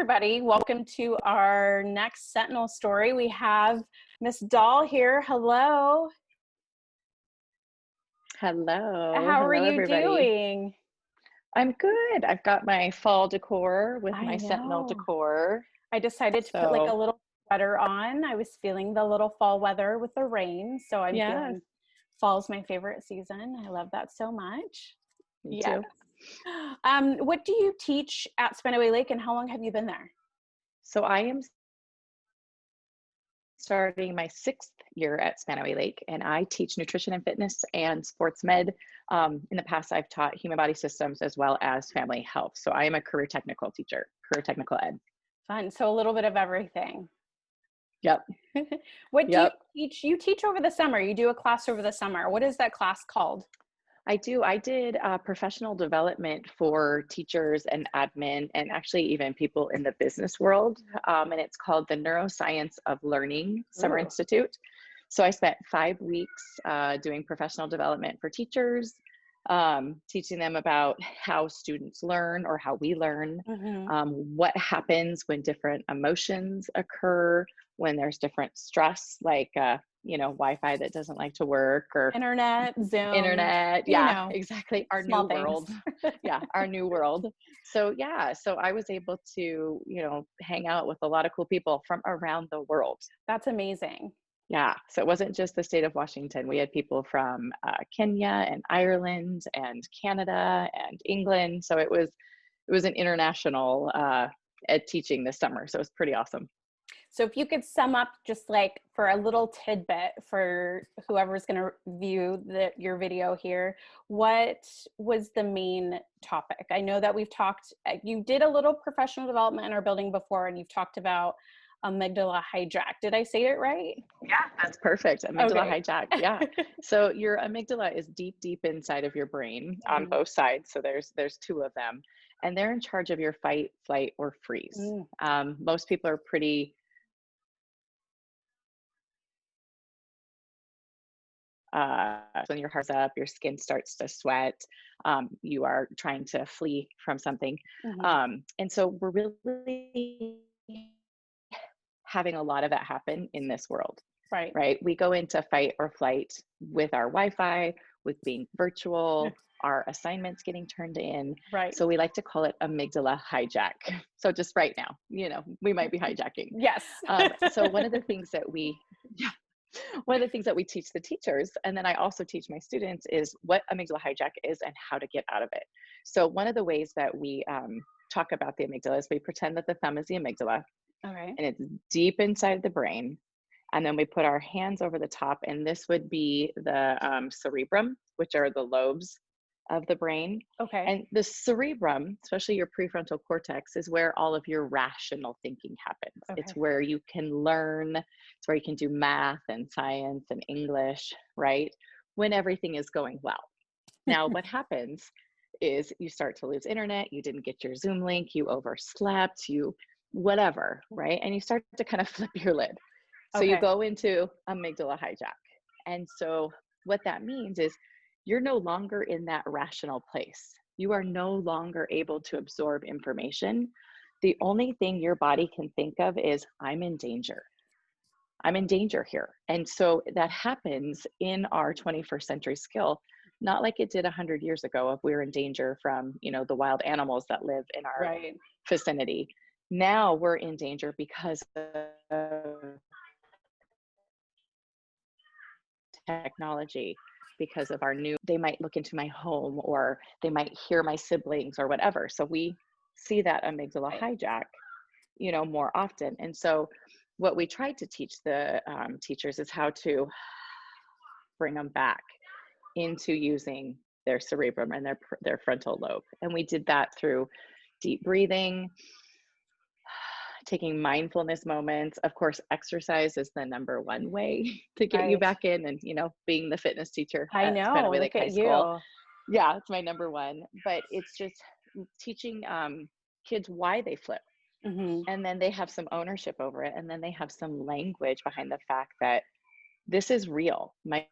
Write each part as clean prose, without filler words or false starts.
everybody. Welcome to our next Sentinel story. We have Miss Dahl here. Hello. Hello. How are Hello, you everybody. doing? I'm good. I've got my fall decor with my Sentinel know. decor. I decided to put like a little sweater on. I was feeling the little fall weather with the rain. So I'm feeling fall's my favorite season. I love that so much. Me too. What do you teach at Spenaway Lake and how long have you been there? So I am starting my 6th year at Spenaway Lake, and I teach nutrition and fitness and sports med. In the past, I've taught human body systems as well as family health. So I am a career technical teacher, career technical ed. Fun. So a little bit of everything. Yep. What do you teach? You teach over the summer. You do a class over the summer. What is that class called? I do. I did professional development for teachers and admin and actually even people in the business world. And it's called the Neuroscience of Learning Summer Institute. So I spent 5 weeks doing professional development for teachers, teaching them about how students learn or how we learn, what happens when different emotions occur, when there's different stress, like Wi-Fi that doesn't like to work, or internet, Zoom, exactly. Our new world. Our new world. So I was able to, hang out with a lot of cool people from around the world. That's amazing. Yeah. So it wasn't just the state of Washington. We had people from Kenya and Ireland and Canada and England. So it was an international ed teaching this summer. So it was pretty awesome. So if you could sum up just like for a little tidbit for whoever's going to view your video here, what was the main topic? I know that we've talked, you did a little professional development in our building before, and you've talked about amygdala hijack. Did I say it right? Yeah, that's perfect. Amygdala hijack. Yeah. So your amygdala is deep, deep inside of your brain on both sides. So there's 2 of them, and they're in charge of your fight, flight, or freeze. Most people are pretty when your heart's up, your skin starts to sweat, you are trying to flee from something. And so we're really having a lot of that happen in this world, right? We go into fight or flight with our Wi-Fi, with being virtual, our assignments getting turned in. So we like to call it amygdala hijack. So just right now, we might be hijacking. Yes. So one of the things that we teach the teachers, and then I also teach my students, is what amygdala hijack is and how to get out of it. So one of the ways that we talk about the amygdala is we pretend that the thumb is the amygdala. And it's deep inside the brain. And then we put our hands over the top, and this would be the cerebrum, which are the lobes of the brain. And the cerebrum, especially your prefrontal cortex, is where all of your rational thinking happens. It's where you can learn, it's where you can do math and science and English, right? When everything is going well. Now, what happens is you start to lose internet, you didn't get your Zoom link, you overslept, you whatever, right? And you start to kind of flip your lid. So you go into amygdala hijack. And so what that means is you're no longer in that rational place. You are no longer able to absorb information. The only thing your body can think of is, I'm in danger. I'm in danger here. And so that happens in our 21st century skill, not like it did 100 years ago if we were in danger from, the wild animals that live in our vicinity. Now we're in danger because of technology, because of they might look into my home, or they might hear my siblings or whatever. So we see that amygdala hijack, more often. And so what we tried to teach the teachers is how to bring them back into using their cerebrum and their frontal lobe. And we did that through deep breathing, taking mindfulness moments. Of course, exercise is the number one way to get you back in, and being the fitness teacher at Spenaway Lake High School. You. Yeah, it's my number one. But it's just teaching kids why they flip. And then they have some ownership over it, and then they have some language behind the fact that this is real. My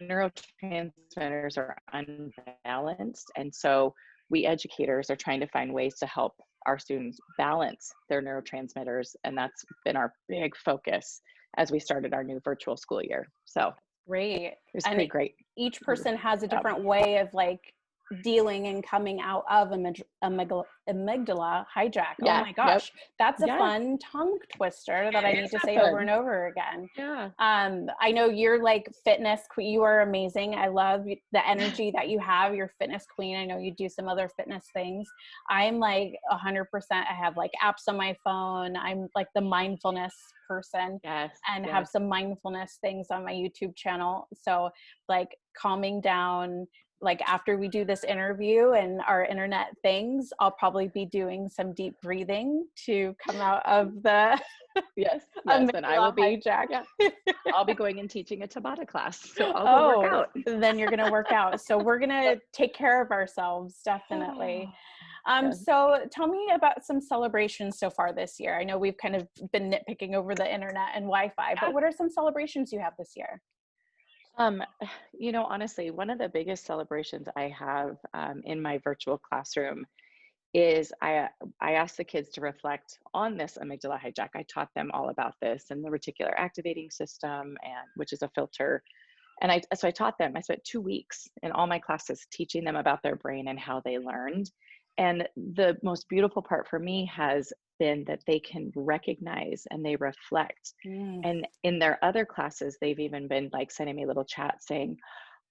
neurotransmitters are unbalanced, and so we educators are trying to find ways to help our students balance their neurotransmitters. And that's been our big focus as we started our new virtual school year. So Great. it's And pretty great. each person has a Yeah. different way of like dealing and coming out of amygdala hijack. Oh Yeah. my Yep. gosh, that's a Yeah. fun tongue twister that I It need is to that say over fun. and over again. Yeah. I know you're like fitness queen. You are amazing. I love the energy that you have. You're fitness queen. I know you do some other fitness things. I'm like 100%. I have like apps on my phone. I'm like the mindfulness person Yes. and have Yes. some mindfulness things on my YouTube channel. So like calming down, like after we do this interview and our internet things, I'll probably be doing some deep breathing to come out of the Yes. Yes. And I amygdala will be, hijack. yeah, I'll be going and teaching a Tabata class. So I'll go work Oh, out. then you're gonna work out. So we're gonna take care of ourselves, definitely. Yeah. So tell me about some celebrations so far this year. I know we've kind of been nitpicking over the internet and Wi-Fi, but what are some celebrations you have this year? Um, honestly, one of the biggest celebrations I have in my virtual classroom is I asked the kids to reflect on this amygdala hijack. I taught them all about this and the reticular activating system, and which is a filter. And I taught them. I spent 2 weeks in all my classes teaching them about their brain and how they learned. And the most beautiful part for me has been that they can recognize and they reflect. Mm, And in their other classes, they've even been like sending me little chats saying,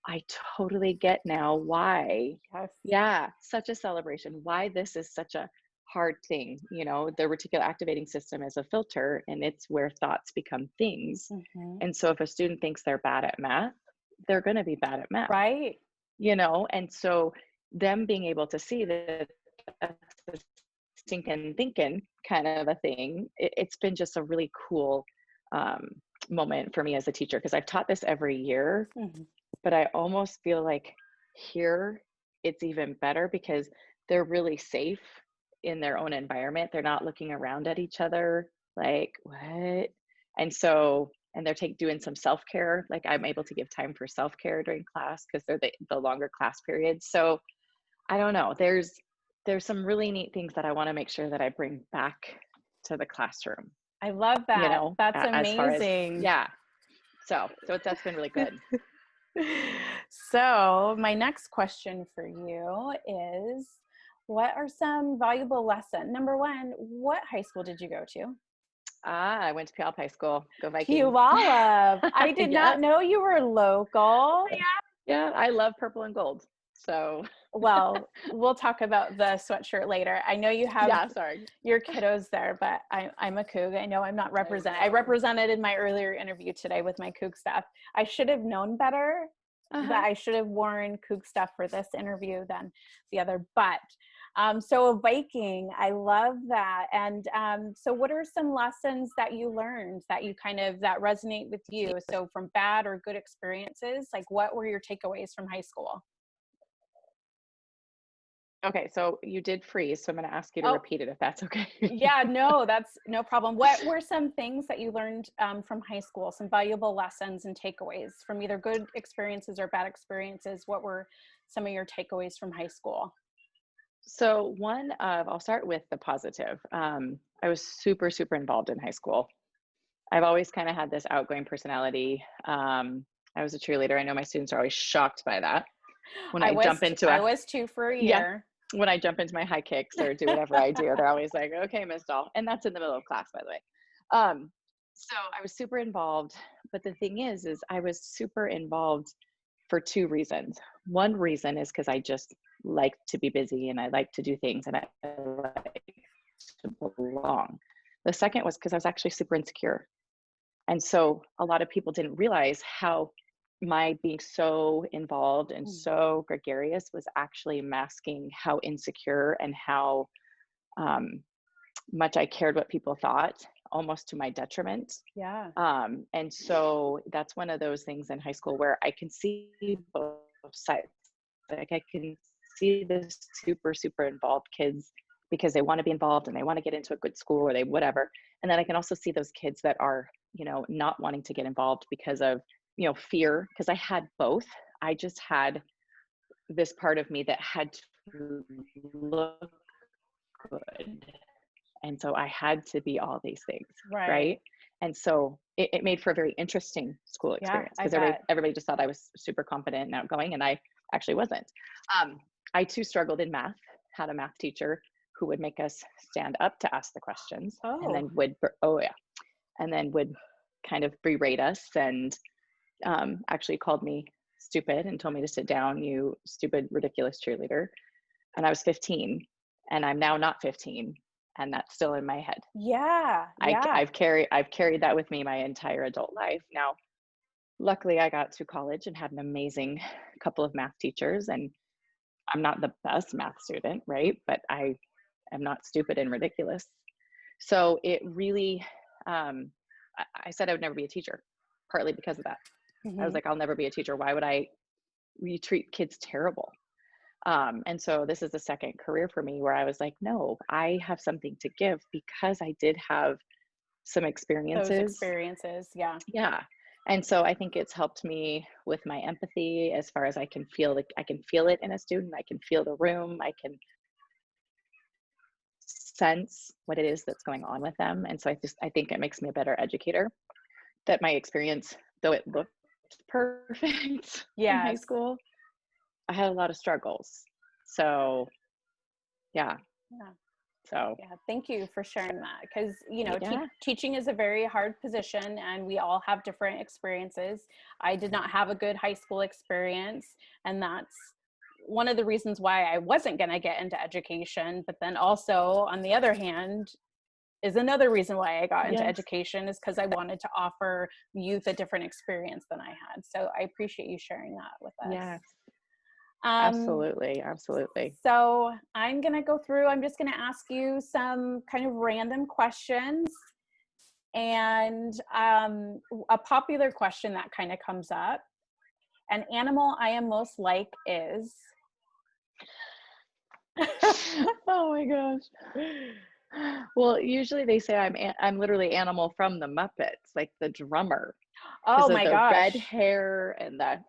I totally get now why. yes. Yeah, such a celebration. Why this is such a hard thing. The reticular activating system is a filter and it's where thoughts become things. Hmm. And so if a student thinks they're bad at math, they're going to be bad at math, Right. and so them being able to see that that's a stinking thinking kind of a thing, it's been just a really cool um, moment for me as a teacher because I've taught this every year, Mhm. but I almost feel like here it's even better because they're really safe in their own environment. They're not looking around at each other like, what? And so, and they're doing some self-care. Like I'm able to give time for self-care during class because they're the longer class periods. So I don't know. There's some really neat things that I want to make sure that I bring back to the classroom, I love that. That's as far as, amazing. yeah. So that's been really good. So my next question for you is, what are some valuable lessons? Number one, what high school did you go to? I went to Puyallup High School. Go Vikings. Puyallup. I did Yeah. not know you were local. Yeah. I love purple and gold. So Well, we'll talk about the sweatshirt later. I know you have yeah, sorry. your kiddos there, but I'm a Coug. I know I'm not represented. I represented in my earlier interview today with my Coug stuff. I should have known better that I should have worn Coug stuff for this interview than the other. But so a Viking, I love that. And so what are some lessons that you learned that you that resonate with you? So from bad or good experiences, like what were your takeaways from high school? Okay, so you did freeze, so I'm going to ask you to Oh, repeat it if that's okay. yeah, no, that's no problem. What were some things that you learned from high school, some valuable lessons and takeaways from either good experiences or bad experiences? What were some of your takeaways from high school? So I'll start with the positive. I was super, super involved in high school. I've always kind of had this outgoing personality. I was a cheerleader. I know my students are always shocked by that. When I jump into I was too for a yeah, year. when I jump into my high kicks or do whatever I do, they're always like, okay, Miss Dahl. And that's in the middle of class, by the way. So I was super involved. But the thing is I was super involved for two reasons. One reason is because I just like to be busy and I like to do things and I like to belong. The second was because I was actually super insecure. And so a lot of people didn't realize how my being so involved and Mm, so gregarious was actually masking how insecure and how um, much I cared what people thought, almost to my detriment. yeah. And so that's one of those things in high school where I can see both sides. Like I can see the super, super involved kids because they want to be involved and they want to get into a good school or they whatever. And then I can also see those kids that are, not wanting to get involved because of, fear, because I had both. I just had this part of me that had to look good. And so I had to be all these things, right? And so it made for a very interesting school Yeah, experience I because bet. everybody just thought I was super confident and outgoing, and I actually wasn't. I too struggled in math, had a math teacher who would make us stand up to ask the questions and then would kind of berate us and actually called me stupid and told me to sit down, you stupid, ridiculous cheerleader. And I was 15, and I'm now not 15, and that's still in my head. Yeah, yeah. I've carried that with me my entire adult life. Now, luckily, I got to college and had an amazing couple of math teachers, and I'm not the best math student, right? But I am not stupid and ridiculous. So it really, I said I would never be a teacher, partly because of that. I was like, I'll never be a teacher. Why would we treat kids terrible? And so this is the second career for me where I was like, no, I have something to give because I did have some experiences. Those experiences, yeah. Yeah. And so I think it's helped me with my empathy as far as I can feel it in a student. I can feel the room. I can sense what it is that's going on with them. And so I think it makes me a better educator. That my experience, though it looked perfect in high school, I had a lot of struggles. So yeah. So yeah, thank you for sharing that, because teaching is a very hard position and we all have different experiences. I did not have a good high school experience, and that's one of the reasons why I wasn't going to get into education. But then also, on the other hand, is another reason why I got into education, is because I wanted to offer youth a different experience than I had. So I appreciate you sharing that with us. Yes. Absolutely. So I'm going to go through, I'm just going to ask you some kind of random questions. And a popular question that kind of comes up: an animal I am most like is? Oh my gosh. Well, usually they say I'm literally Animal from the Muppets, like the drummer. Oh my gosh. Red hair and the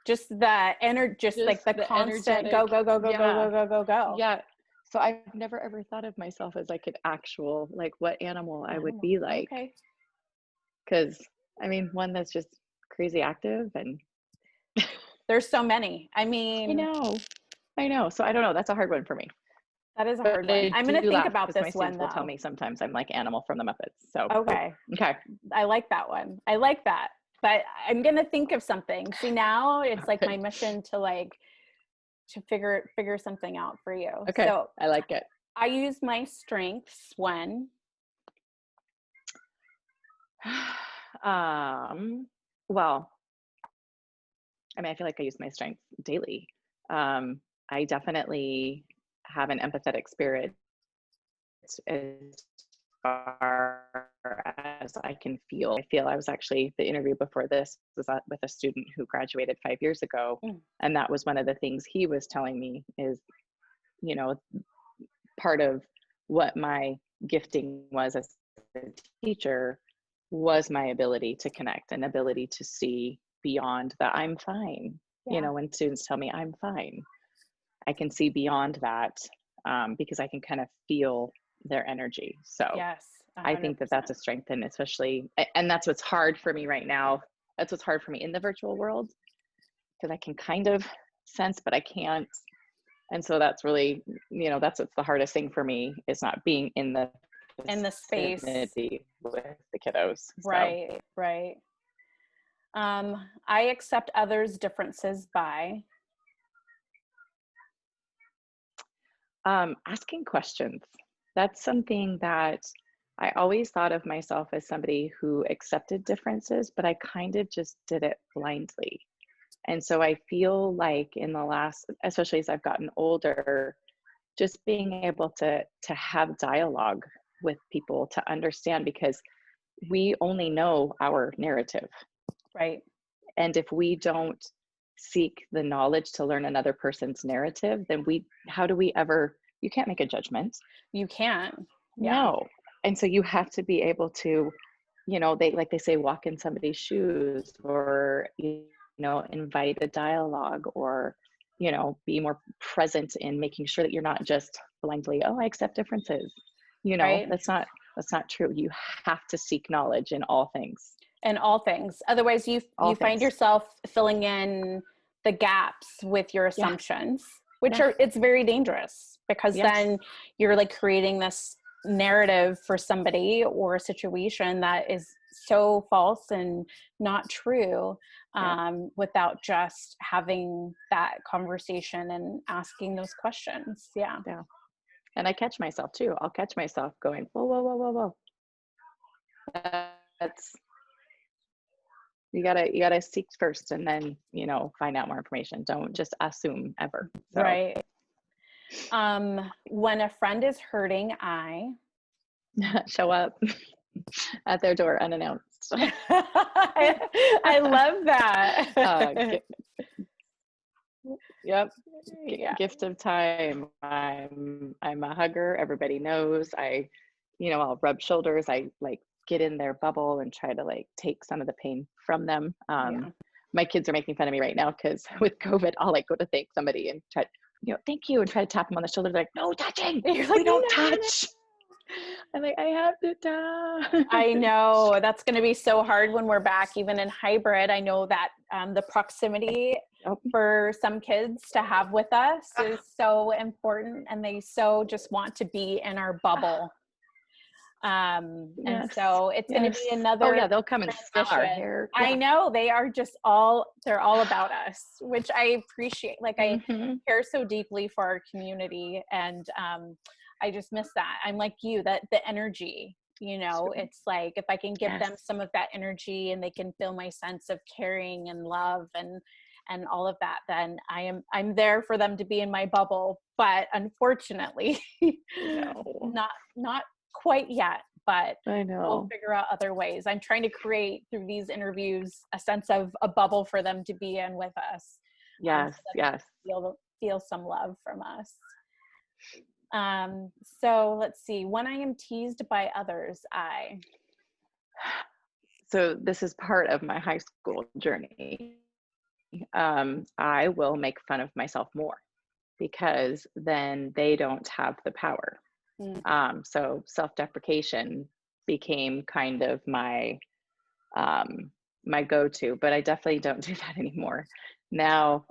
just like the constant go, go, go, go, go, go, go, go, go. Yeah. So I've never ever thought of myself as like an actual, like what animal I would be like. Okay. Because I mean, one that's just crazy active, and there's so many. I mean, I know. So I don't know. That's a hard one for me. That is a hard one. I'm going to think about this one, though. My students will tell me sometimes I'm like Animal from the Muppets. So okay. I like that one. I like that. But I'm going to think of something. See, now it's like my mission to figure something out for you. Okay. So I like it. I use my strengths when? Well, I mean, I feel like I use my strengths daily. I definitely have an empathetic spirit as far as I can feel. I was actually, the interview before this was with a student who graduated 5 years ago. And that was one of the things he was telling me is, part of what my gifting was as a teacher was my ability to connect and ability to see beyond that I'm fine. When students tell me I'm fine, I can see beyond that because I can kind of feel their energy. So yes, 100%. I think that that's a strength, and especially, and that's what's hard for me right now. That's what's hard for me in the virtual world, because I can kind of sense, but I can't. And so that's really, that's what's the hardest thing for me, is not being in the space with the kiddos. Right. I accept others' differences by? Asking questions. That's something that I always thought of myself as somebody who accepted differences, but I kind of just did it blindly. And so I feel like in the last, especially as I've gotten older, just being able to have dialogue with people, to understand, because we only know our narrative. Right. And if we don't seek the knowledge to learn another person's narrative, then how do we ever, you can't make a judgment. You can't. Yeah. No. And so you have to be able to, they say, walk in somebody's shoes, or, invite a dialogue, or you know, be more present in making sure that you're not just blindly, oh, I accept differences. You know, Right. that's not true. You have to seek knowledge in all things. In all things. Otherwise All you find things. yourself filling in the gaps with your Yeah. assumptions, which Yeah. are, it's very dangerous, because Yes. then you're like creating this narrative for somebody or a situation that is so false and not true, Yep. without just having that conversation and asking those questions. Yeah. Yeah. And I catch myself too. I'll catch myself going, whoa, whoa, whoa, whoa, whoa. That's, you gotta seek first and then, you know, find out more information. Don't just assume ever. So Right. When a friend is hurting, show up at their door unannounced. I love that. Get, yep. Yeah. Gift of time. I'm a hugger. Everybody knows. You know, I'll rub shoulders. I like get in their bubble and try to like take some of the pain from them. Yeah. My kids are making fun of me right now because with COVID, I'll like go to thank somebody and try, you know, thank you, and try to tap them on the shoulder. They're like, no touching. You're like, We don't no, touch. I'm like, I have to touch. I know that's going to be so hard when we're back, even in hybrid. I know that the proximity Yep. for some kids to have with us is so important, and they so just want to be in our bubble. And Yes. So it's going to be another. Oh yeah, they'll come and smell our transition. hair. I know they are just they're all about us, which I appreciate. Like I care so deeply for our community, and I just miss that. I'm like you, that the energy, you know, it's like if I can give them some of that energy and they can feel my sense of caring and love and all of that, then I'm there for them to be in my bubble. But unfortunately, No. not quite yet, but I know. we'll figure out other ways. I'm trying to create through these interviews a sense of a bubble for them to be in with us. Yes, So yes. feel some love from us. So let's see. When I am teased by others, So this is part of my high school journey. I will make fun of myself more because then they don't have the power. So self-deprecation became kind of my my go-to, but I definitely don't do that anymore. Now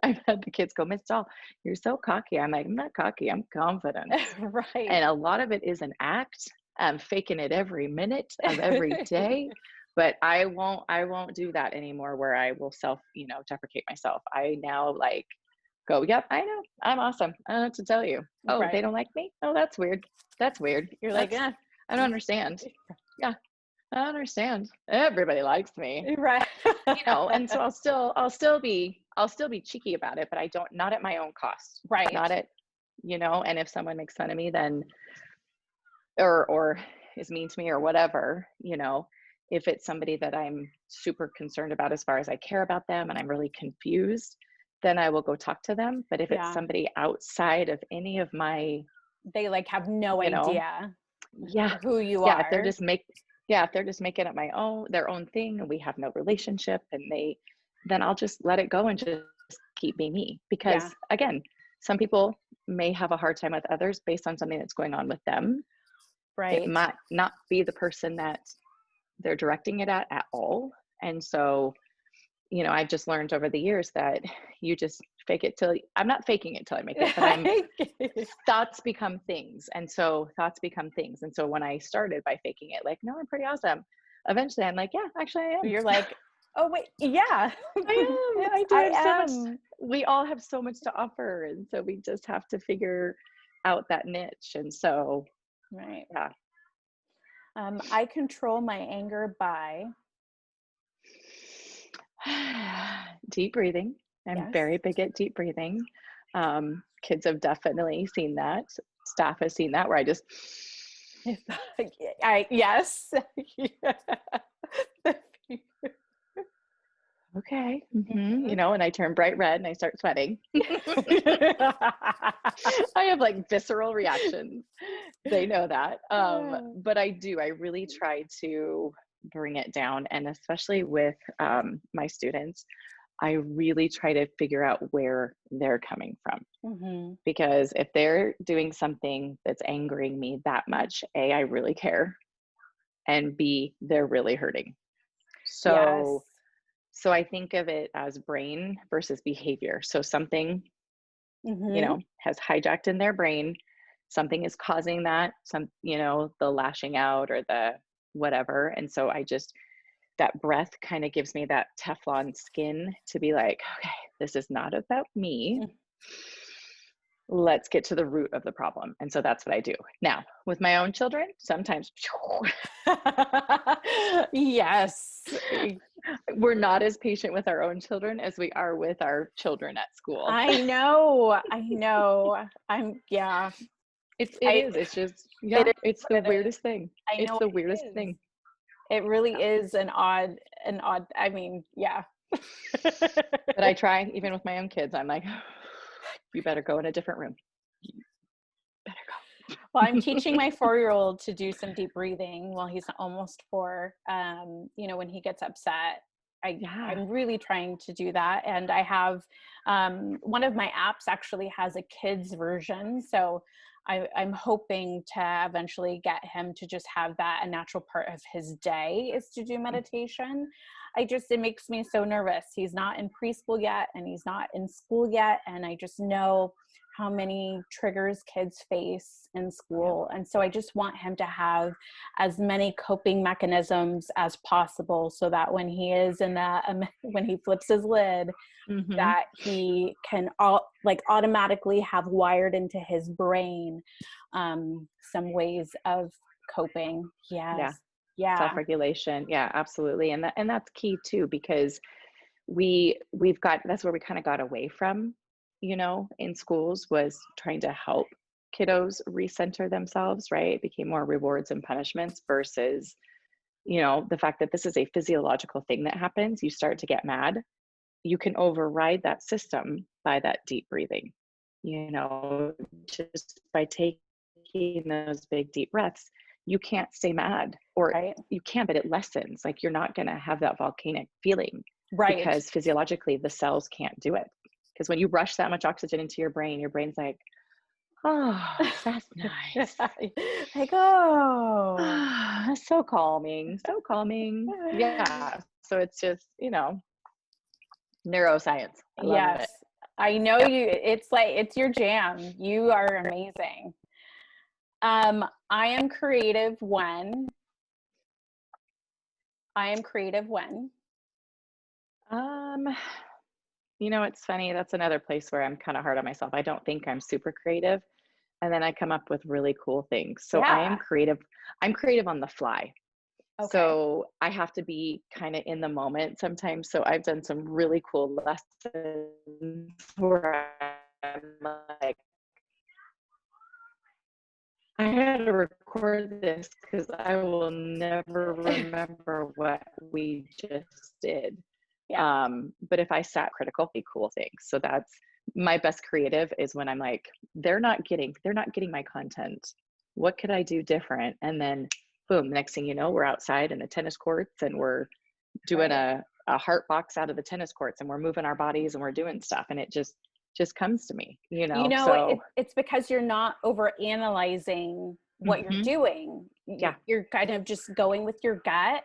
I've had the kids go, Miss Dahl, you're so cocky. I'm like, I'm not cocky, I'm confident. right. And a lot of it is an act. I'm faking it every minute of every day. But I won't do that anymore where I will you know, deprecate myself. I now like go, yep, I know, I'm awesome. I don't know what to tell you. Oh, Right. they don't like me? Oh, that's weird. That's weird. You're like, I don't understand. Yeah, I don't understand. Everybody likes me. right. You know, and so I'll still be cheeky about it, but not at my own cost. Right. Not at, you know, and if someone makes fun of me, then or is mean to me or whatever, you know, if it's somebody that I'm super concerned about as far as I care about them and I'm really confused, then I will go talk to them. But if it's somebody outside of any of my, they like have no idea who you are. If they're just making it their own thing and we have no relationship, and then I'll just let it go and just keep being me. Because again, some people may have a hard time with others based on something that's going on with them. Right. It might not be the person that they're directing it at all. And so, you know, I've just learned over the years that you just fake it I'm not faking it till I make it, but thoughts become things. And so when I started by faking it, like, no, I'm pretty awesome. Eventually I'm like, yeah, actually I am. You're like, oh wait, yeah. I do have so much. We all have so much to offer. And so we just have to figure out that niche. And so, right. Yeah. I control my anger by deep breathing. I'm very big at deep breathing. Kids have definitely seen that. Staff has seen that, where I just yes. Okay. You know, and I turn bright red and I start sweating. I have like visceral reactions. They know that. But I really try to bring it down. And especially with my students, I really try to figure out where they're coming from. Mm-hmm. Because if they're doing something that's angering me that much, A, I really care, and B, they're really hurting. Yes. So I think of it as brain versus behavior. So something, Mm-hmm. has hijacked in their brain, something is causing that, the lashing out or the whatever. And so that breath kind of gives me that Teflon skin to be like, okay, this is not about me. Let's get to the root of the problem. And so that's what I do. Now, with my own children, sometimes Yes. we're not as patient with our own children as we are with our children at school. I know. Yeah. It's just, It is it's the what it is. weirdest thing. I It's know the it weirdest is. thing. It really is an odd, I mean, yeah. But I try, even with my own kids, I'm like, you better go in a different room. You better go. Well, I'm teaching my 4-year-old to do some deep breathing while he's almost 4. When he gets upset, Yeah. I'm really trying to do that. And I have one of my apps actually has a kids version. So I'm hoping to eventually get him to just have that a natural part of his day is to do meditation. It makes me so nervous. He's not in preschool yet and he's not in school yet. And I just know how many triggers kids face in school. And so I just want him to have as many coping mechanisms as possible so that when he is when he flips his lid, Mm-hmm. that he can automatically have wired into his brain some ways of coping. Yes. Yeah. Self-regulation. Yeah, absolutely. And that's key too, because that's where we kind of got away from, in schools, was trying to help kiddos recenter themselves, right? It became more rewards and punishments versus, the fact that this is a physiological thing that happens. You start to get mad. You can override that system by that deep breathing, just by taking those big deep breaths. You can't stay mad, or Right. you can, but it lessens. Like, you're not going to have that volcanic feeling, Right. because physiologically the cells can't do it. Because when you rush that much oxygen into your brain's like, oh, that's nice. Like, oh. So calming, so calming. Yeah. So it's just, neuroscience. I love Yes. it. I know Yeah. it's your jam. You are amazing. I am creative when. It's funny. That's another place where I'm kind of hard on myself. I don't think I'm super creative. And then I come up with really cool things. So I am Yeah. creative. I'm creative on the fly. Okay. So I have to be kind of in the moment sometimes. So I've done some really cool lessons where I'm like, I had to record this because I will never remember what we just did. Yeah. But if I sat critical, be cool things. So that's my best creative, is when I'm like, they're not getting my content. What could I do different? And then boom, next thing you know, we're outside in the tennis courts and we're doing Right. a heart box out of the tennis courts, and we're moving our bodies and we're doing stuff. And it just comes to me, so. It's because you're not over analyzing what you're Mhm. doing. Yeah. You're kind of just going with your gut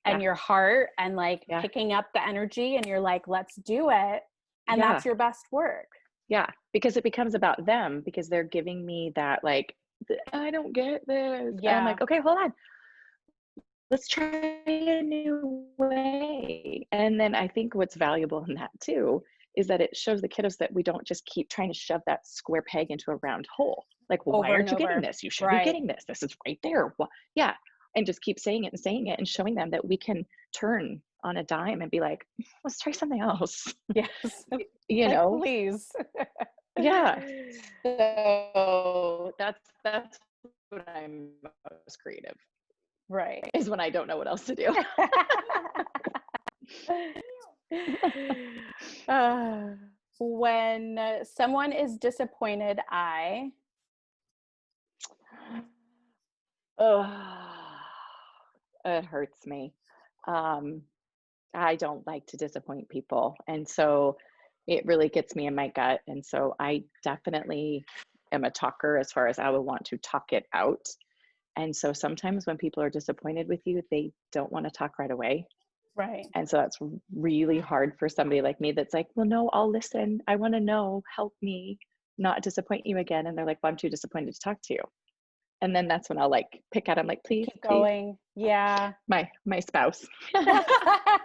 and Yeah. your heart and like Yeah. picking up the energy, and you're like, let's do it. And Yeah. that's your best work. Yeah. Because it becomes about them, because they're giving me that, like, I don't get this. And I'm Yeah. like, okay, hold on. Let's try a new way. And then I think what's valuable in that too is that it shows the kiddos that we don't just keep trying to shove that square peg into a round hole. Like, well, why Over and aren't you getting over. this? You should be Right. getting this. This is right there. Well, yeah. And just keep saying it and showing them that we can turn on a dime and be like, let's try something else. Yes. you Like, know? please. Yeah. So that's when I'm most creative, Right. is when I don't know what else to do. When someone is disappointed, Oh, it hurts me. Um, I don't like to disappoint people. And so it really gets me in my gut. And so I definitely am a talker as far as I would want to talk it out. And so sometimes when people are disappointed with you, they don't want to talk right away. Right. And so that's really hard for somebody like me that's like, well, no, I'll listen. I want to know, help me not disappoint you again. And they're like, well, I'm too disappointed to talk to you. And then that's when I'll like pick at him, like, please, Keep please, going. Yeah. my spouse. Please,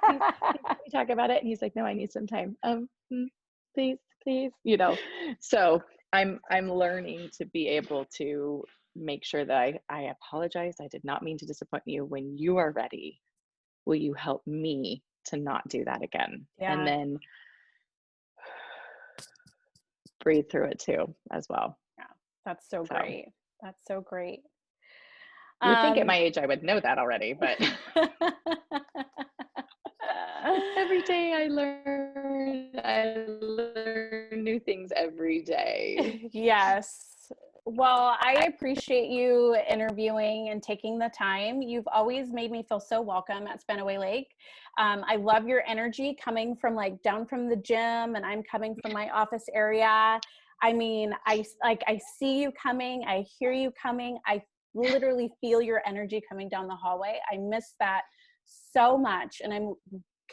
please, can we talk about it? And he's like, no, I need some time. Please, please, So I'm learning to be able to make sure that I apologize. I did not mean to disappoint you. When you are ready, will you help me to not do that again? And Yeah. then breathe through it too, as well. Yeah. That's so So great. That's so great. you would think at Um, my age I would know that already, but every day I learn new things every day. yes. Well, I appreciate you interviewing and taking the time. You've always made me feel so welcome at Spanaway Lake. I love your energy coming from like down from the gym, and I'm coming from my office area. I mean, I see you coming, I hear you coming, I literally feel your energy coming down the hallway. I miss that so much, and I'm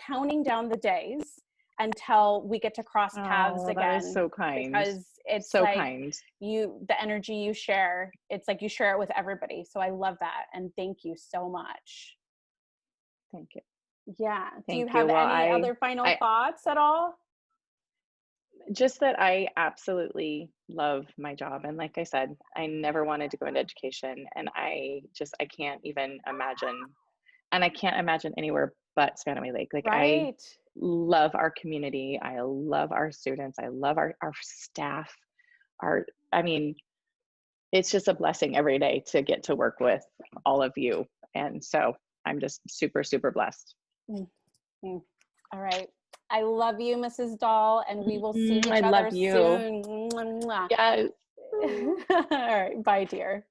counting down the days until we get to cross paths Oh, that is again, so kind. because it's So like kind. the energy you share, it's like you share it with everybody. So I love that, and thank you so much. Thank you. Yeah. Do you Thank you. have Well, any other final I thoughts at all? just that I absolutely love my job. And like I said, I never wanted to go into education, and I can't even imagine, and I can't imagine anywhere but Spanaway Lake. Like I Right. love our community. I love our students. I love our staff. I mean, it's just a blessing every day to get to work with all of you. And so I'm just super, super blessed. Mm, mm. All right. I love you, Mrs. Dahl, and we will see I each love other you. soon. Mwah, mwah. Yes. All right. Bye, dear.